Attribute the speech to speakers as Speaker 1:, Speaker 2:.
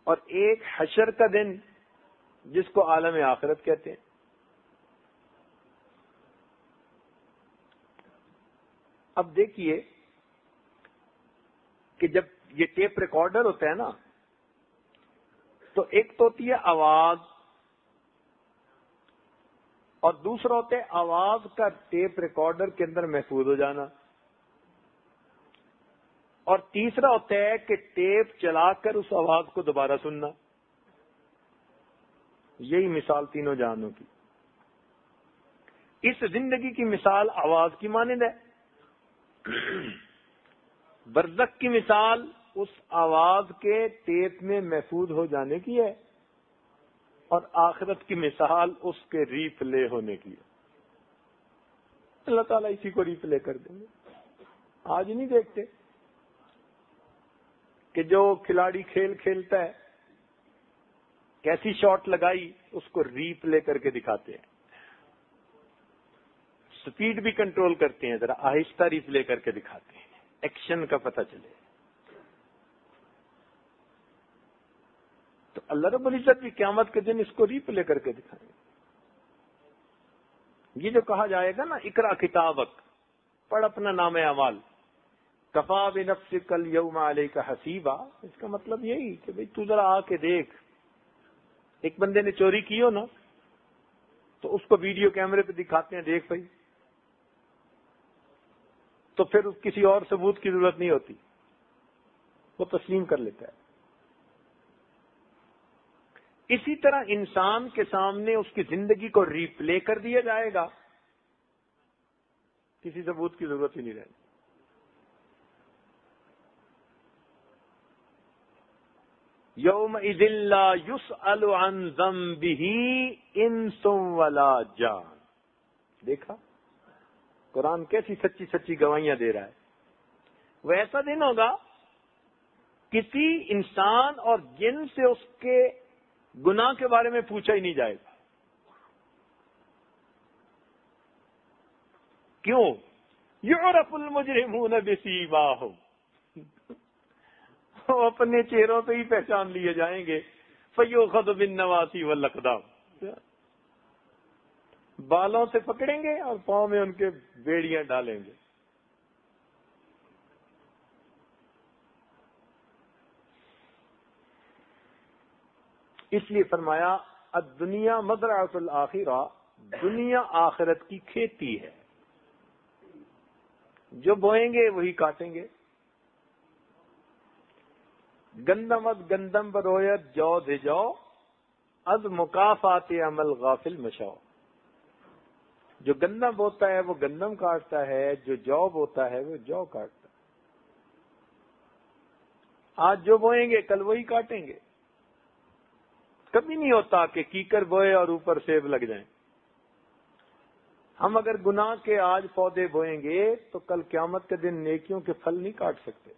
Speaker 1: اور ایک حشر کا دن جس کو عالم آخرت کہتے ہیں. اب دیکھیے کہ جب یہ ٹیپ ریکارڈر ہوتا ہے نا، تو ایک تو ہوتی ہے آواز اور دوسرا ہوتا ہے آواز کا ٹیپ ریکارڈر کے اندر محفوظ ہو جانا، اور تیسرا ہوتا ہے کہ ٹیپ چلا کر اس آواز کو دوبارہ سننا. یہی مثال تینوں جہانوں کی. اس زندگی کی مثال آواز کی مانند ہے، برزخ کی مثال اس آواز کے ٹیپ میں محفوظ ہو جانے کی ہے، اور آخرت کی مثال اس کے ری پلے ہونے کی ہے. اللہ تعالیٰ اسی کو ری پلے کر دیں گے. آج نہیں دیکھتے کہ جو کھلاڑی کھیل کھیلتا ہے کیسی شاٹ لگائی اس کو ری پلے کر کے دکھاتے ہیں. سپیڈ بھی کنٹرول کرتے ہیں، ذرا آہستہ ری پلے کر کے دکھاتے ہیں، ایکشن کا پتہ چلے. تو اللہ رب العزت بھی قیامت کے دن اس کو ری پلے کر کے دکھائیں گے. یہ جو کہا جائے گا نا اقرا کتابک، پڑھ اپنا نام اعمال، کفا بنفسک الیوم علیک حسیبا، اس کا مطلب یہی کہ بھئی تو ذرا آ کے دیکھ. ایک بندے نے چوری کی ہو نا تو اس کو ویڈیو کیمرے پہ دکھاتے ہیں، دیکھ بھائی، تو پھر کسی اور ثبوت کی ضرورت نہیں ہوتی، وہ تسلیم کر لیتا ہے. اسی طرح انسان کے سامنے اس کی زندگی کو ری پلے کر دیا جائے گا، کسی ثبوت کی ضرورت ہی نہیں رہے. یومئذ لا یسأل عن ذنبہ انس ولا جان. دیکھا قرآن کیسی سچی سچی گواہیاں دے رہا ہے. وہ ایسا دن ہوگا کسی انسان اور جن سے اس کے گناہ کے بارے میں پوچھا ہی نہیں جائے گا. کیوں؟ یعرف المجرمون بسیماہم، وہ اپنے چہروں سے ہی پہچان لیے جائیں گے. فیؤخذ بالنواصی والاقدام، بالوں سے پکڑیں گے اور پاؤں میں ان کے بیڑیاں ڈالیں گے. اس لیے فرمایا الدنیا مزرعۃ الآخرہ، دنیا آخرت کی کھیتی ہے. جو بوئیں گے وہی کاٹیں گے. گندمت گندم برویت جو دے جو، از مکافات عمل غافل مشاؤ. جو گندم بوتا ہے وہ گندم کاٹتا ہے، جو جو بوتا ہے وہ جو کاٹتا ہے. آج جو بوئیں گے کل وہی کاٹیں گے. کبھی نہیں ہوتا کہ کیکر بوئے اور اوپر سیب لگ جائیں. ہم اگر گناہ کے آج پودے بوئیں گے تو کل قیامت کے دن نیکیوں کے پھل نہیں کاٹ سکتے.